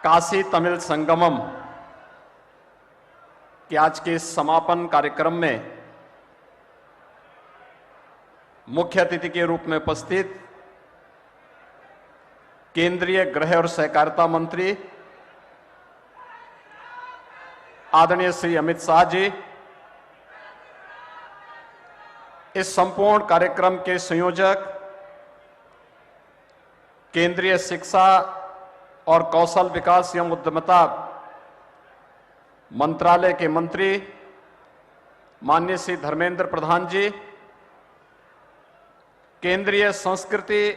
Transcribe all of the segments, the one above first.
काशी तमिल संगमम के आज के समापन कार्यक्रम में मुख्य अतिथि के रूप में उपस्थित केंद्रीय गृह और सहकारिता मंत्री आदरणीय श्री अमित शाह जी, इस संपूर्ण कार्यक्रम के संयोजक केंद्रीय शिक्षा और कौशल विकास एवं उद्यमिता मंत्रालय के मंत्री माननीय श्री धर्मेंद्र प्रधान जी, केंद्रीय संस्कृति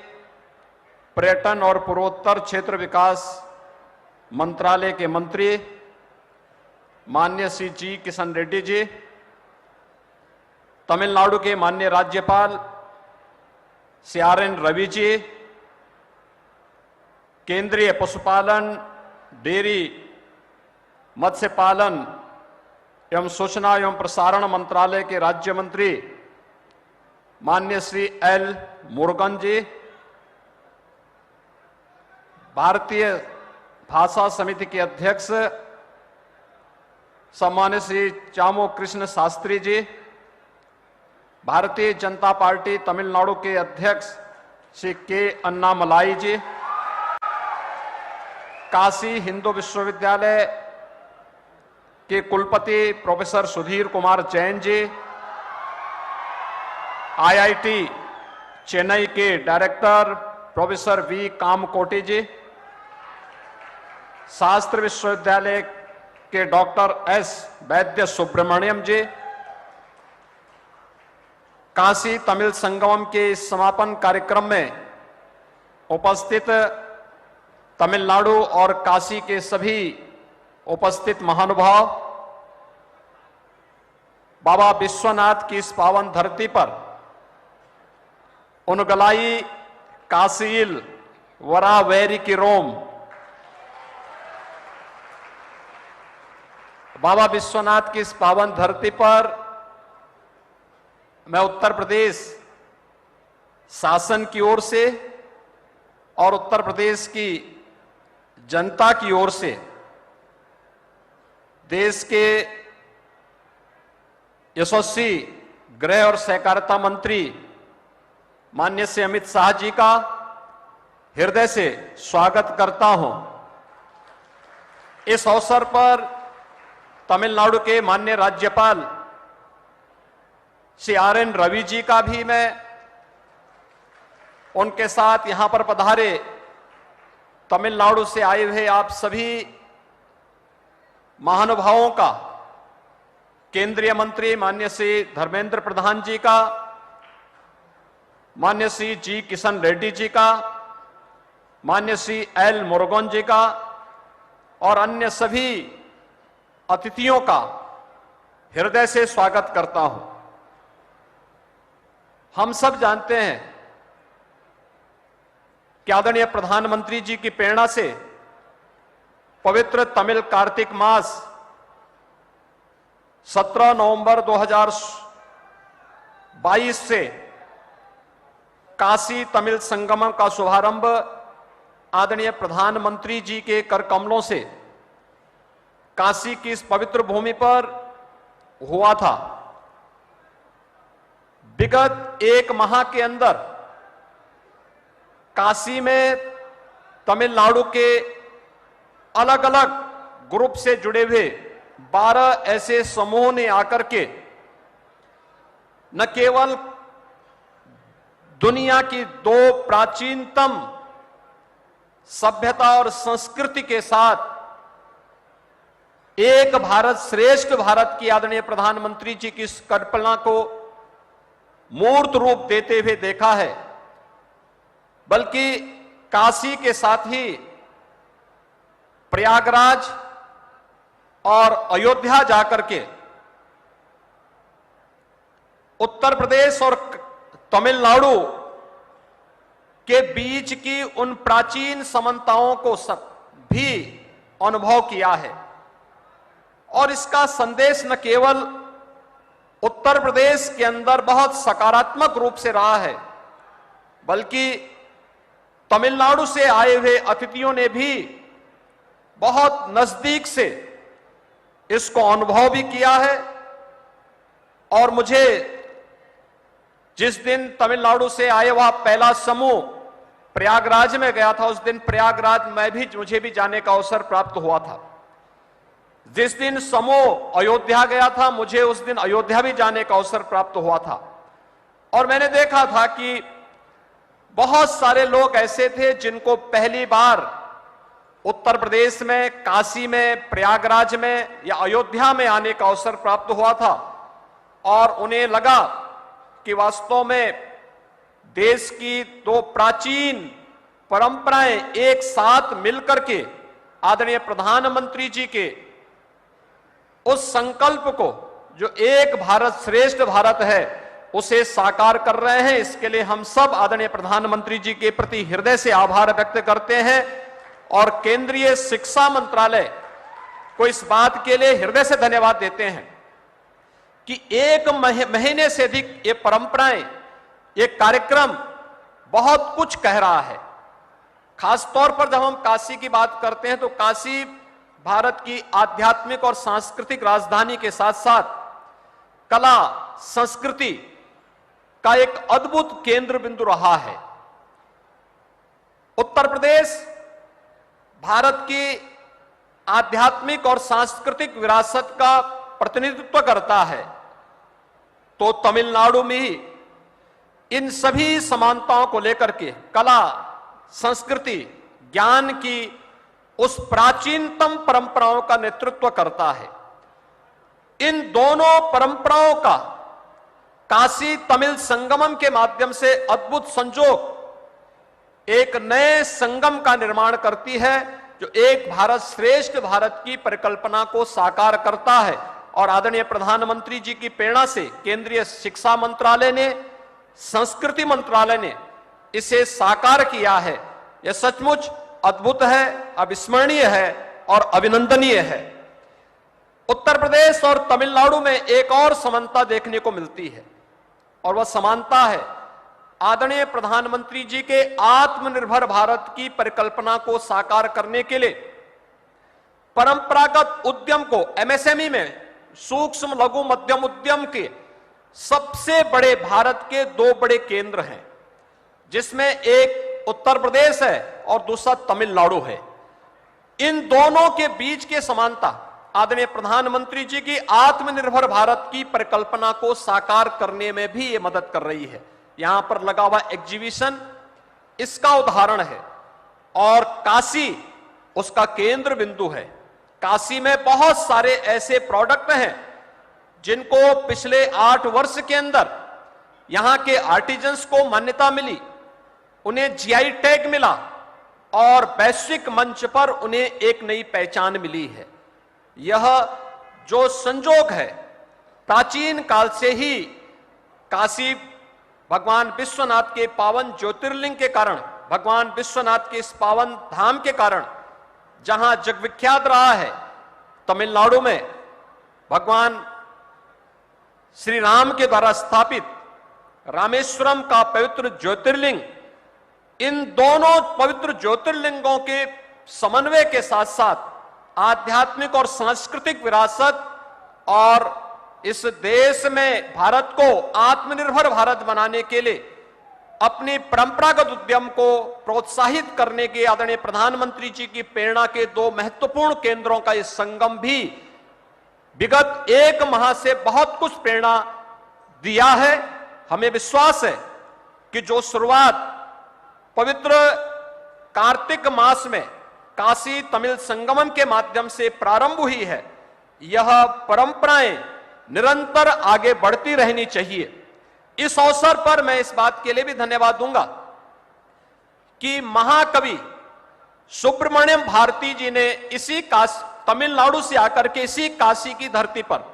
पर्यटन और पूर्वोत्तर क्षेत्र विकास मंत्रालय के मंत्री माननीय श्री जी किशन रेड्डी जी, तमिलनाडु के माननीय राज्यपाल श्री आर.एन. रवि जी, केंद्रीय पशुपालन डेयरी मत्स्य पालन एवं सूचना एवं प्रसारण मंत्रालय के राज्य मंत्री माननीय श्री एल. मुरुगन जी, भारतीय भाषा समिति के अध्यक्ष सम्मानित श्री चामो कृष्ण शास्त्री जी, भारतीय जनता पार्टी तमिलनाडु के अध्यक्ष श्री के. अन्नामलाई जी, काशी हिंदू विश्वविद्यालय के कुलपति प्रोफेसर सुधीर कुमार जैन जी, आईआईटी चेन्नई के डायरेक्टर प्रोफेसर वी. कामकोटी जी, शास्त्र विश्वविद्यालय के डॉक्टर एस. वैद्य सुब्रमण्यम जी, काशी तमिल संगमम के समापन कार्यक्रम में उपस्थित तमिलनाडु और काशी के सभी उपस्थित महानुभाव, बाबा विश्वनाथ की इस पावन धरती पर उनगलाई काशील वरा वैरी की रोम, बाबा विश्वनाथ की इस पावन धरती पर मैं उत्तर प्रदेश शासन की ओर से और उत्तर प्रदेश की जनता की ओर से देश के यशस्वी गृह और सहकारिता मंत्री माननीय श्री अमित शाह जी का हृदय से स्वागत करता हूं। इस अवसर पर तमिलनाडु के माननीय राज्यपाल श्री आर.एन. रवि जी का भी मैं उनके साथ यहां पर पधारे तमिलनाडु से आए हुए आप सभी महानुभावों का, केंद्रीय मंत्री माननीय श्री धर्मेंद्र प्रधान जी का, माननीय श्री जी किशन रेड्डी जी का, माननीय श्री एल. मुरुगन जी का और अन्य सभी अतिथियों का हृदय से स्वागत करता हूं। हम सब जानते हैं कि आदरणीय प्रधानमंत्री जी की प्रेरणा से पवित्र तमिल कार्तिक मास 17 नवंबर 2022 से काशी तमिल संगमम का शुभारंभ आदरणीय प्रधानमंत्री जी के कर कमलों से काशी की इस पवित्र भूमि पर हुआ था। विगत एक माह के अंदर काशी में तमिलनाडु के अलग अलग ग्रुप से जुड़े हुए 12 ऐसे समूह ने आकर के न केवल दुनिया की 2 प्राचीनतम सभ्यता और संस्कृति के साथ एक भारत श्रेष्ठ भारत की आदरणीय प्रधानमंत्री जी की इस कल्पना को मूर्त रूप देते हुए देखा है, बल्कि काशी के साथ ही प्रयागराज और अयोध्या जाकर के उत्तर प्रदेश और तमिलनाडु के बीच की उन प्राचीन समानताओं को भी अनुभव किया है। और इसका संदेश न केवल उत्तर प्रदेश के अंदर बहुत सकारात्मक रूप से रहा है, बल्कि तमिलनाडु से आए हुए अतिथियों ने भी बहुत नजदीक से इसको अनुभव भी किया है। और मुझे जिस दिन तमिलनाडु से आए हुआ पहला समूह प्रयागराज में गया था, उस दिन प्रयागराज मुझे भी जाने का अवसर प्राप्त हुआ था। जिस दिन समूह अयोध्या गया था, मुझे उस दिन अयोध्या भी जाने का अवसर प्राप्त हुआ था। और मैंने देखा था कि बहुत सारे लोग ऐसे थे जिनको पहली बार उत्तर प्रदेश में, काशी में, प्रयागराज में या अयोध्या में आने का अवसर प्राप्त हुआ था और उन्हें लगा कि वास्तव में देश की दो प्राचीन परंपराएं एक साथ मिलकर के आदरणीय प्रधानमंत्री जी के उस संकल्प को, जो एक भारत श्रेष्ठ भारत है, उसे साकार कर रहे हैं। इसके लिए हम सब आदरणीय प्रधानमंत्री जी के प्रति हृदय से आभार व्यक्त करते हैं और केंद्रीय शिक्षा मंत्रालय को इस बात के लिए हृदय से धन्यवाद देते हैं कि एक महीने से अधिक ये परंपराएं, ये कार्यक्रम बहुत कुछ कह रहा है। खासतौर पर जब हम काशी की बात करते हैं तो काशी भारत की आध्यात्मिक और सांस्कृतिक राजधानी के साथ साथ कला संस्कृति का एक अद्भुत केंद्र बिंदु रहा है। उत्तर प्रदेश भारत की आध्यात्मिक और सांस्कृतिक विरासत का प्रतिनिधित्व करता है, तो तमिलनाडु में ही इन सभी समानताओं को लेकर के कला, संस्कृति, ज्ञान की उस प्राचीनतम परंपराओं का नेतृत्व करता है। इन दोनों परंपराओं का काशी तमिल संगमम के माध्यम से अद्भुत संजोग एक नए संगम का निर्माण करती है, जो एक भारत श्रेष्ठ भारत की परिकल्पना को साकार करता है। और आदरणीय प्रधानमंत्री जी की प्रेरणा से केंद्रीय शिक्षा मंत्रालय ने, संस्कृति मंत्रालय ने इसे साकार किया है। यह सचमुच अद्भुत है, अविस्मरणीय है और अभिनंदनीय है। उत्तर प्रदेश और तमिलनाडु में एक और समानता देखने को मिलती है और वह समानता है आदरणीय प्रधानमंत्री जी के आत्मनिर्भर भारत की परिकल्पना को साकार करने के लिए परंपरागत उद्यम को, एमएसएमई में सूक्ष्म लघु मध्यम उद्यम के सबसे बड़े भारत के दो बड़े केंद्र हैं, जिसमें एक उत्तर प्रदेश है और दूसरा तमिलनाडु है। इन दोनों के बीच के समानता आदरणीय प्रधानमंत्री जी की आत्मनिर्भर भारत की परिकल्पना को साकार करने में भी ये मदद कर रही है। यहां पर लगा हुआ एग्जीबिशन इसका उदाहरण है और काशी उसका केंद्र बिंदु है। काशी में बहुत सारे ऐसे प्रोडक्ट हैं जिनको पिछले 8 वर्ष के अंदर यहां के आर्टिजन्स को मान्यता मिली, उन्हें जीआई टैग मिला और वैश्विक मंच पर उन्हें एक नई पहचान मिली है। यह जो संजोग है, प्राचीन काल से ही काशी भगवान विश्वनाथ के पावन ज्योतिर्लिंग के कारण, भगवान विश्वनाथ के इस पावन धाम के कारण जहां जगविख्यात रहा है, तमिलनाडु में भगवान श्री राम के द्वारा स्थापित रामेश्वरम का पवित्र ज्योतिर्लिंग, इन दोनों पवित्र ज्योतिर्लिंगों के समन्वय के साथ साथ आध्यात्मिक और सांस्कृतिक विरासत और इस देश में भारत को आत्मनिर्भर भारत बनाने के लिए अपनी परंपरागत उद्यम को प्रोत्साहित करने के आदरणीय प्रधानमंत्री जी की प्रेरणा के दो महत्वपूर्ण केंद्रों का यह संगम भी विगत 1 माह से बहुत कुछ प्रेरणा दिया है। हमें विश्वास है कि जो शुरुआत पवित्र कार्तिक मास में काशी तमिल संगमम के माध्यम से प्रारंभ हुई है, यह परंपराएं निरंतर आगे बढ़ती रहनी चाहिए। इस अवसर पर मैं इस बात के लिए भी धन्यवाद दूंगा कि महाकवि सुब्रमण्यम भारती जी ने इसी तमिलनाडु से आकर के इसी काशी की धरती पर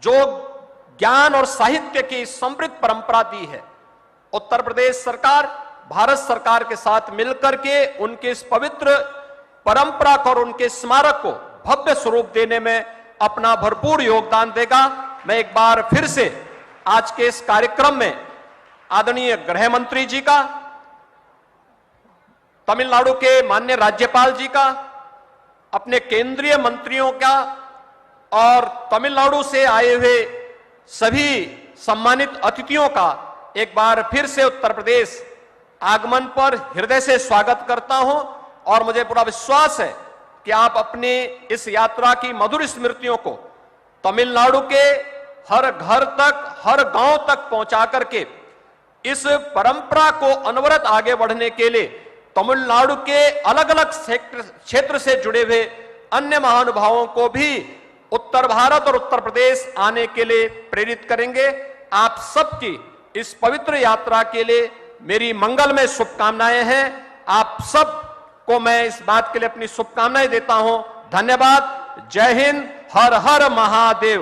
जो ज्ञान और साहित्य की समृद्ध परंपरा दी है, उत्तर प्रदेश सरकार भारत सरकार के साथ मिलकर के उनके इस पवित्र परंपरा को और उनके स्मारक को भव्य स्वरूप देने में अपना भरपूर योगदान देगा। मैं एक बार फिर से आज के इस कार्यक्रम में आदरणीय गृह मंत्री जी का, तमिलनाडु के माननीय राज्यपाल जी का अपने केंद्रीय मंत्रियों का और तमिलनाडु से आए हुए सभी सम्मानित अतिथियों का एक बार फिर से उत्तर प्रदेश आगमन पर हृदय से स्वागत करता हूं और मुझे पूरा विश्वास है कि आप अपनी इस यात्रा की मधुर स्मृतियों को तमिलनाडु के हर घर तक, हर गांव तक पहुंचा करके इस परंपरा को अनवरत आगे बढ़ने के लिए तमिलनाडु के अलग अलग क्षेत्र से जुड़े हुए अन्य महानुभावों को भी उत्तर भारत और उत्तर प्रदेश आने के लिए प्रेरित करेंगे। आप सबकी इस पवित्र यात्रा के लिए मेरी मंगलमय शुभकामनाएं हैं। आप सब को मैं इस बात के लिए अपनी शुभकामनाएं देता हूं। धन्यवाद। जय हिंद। हर हर महादेव।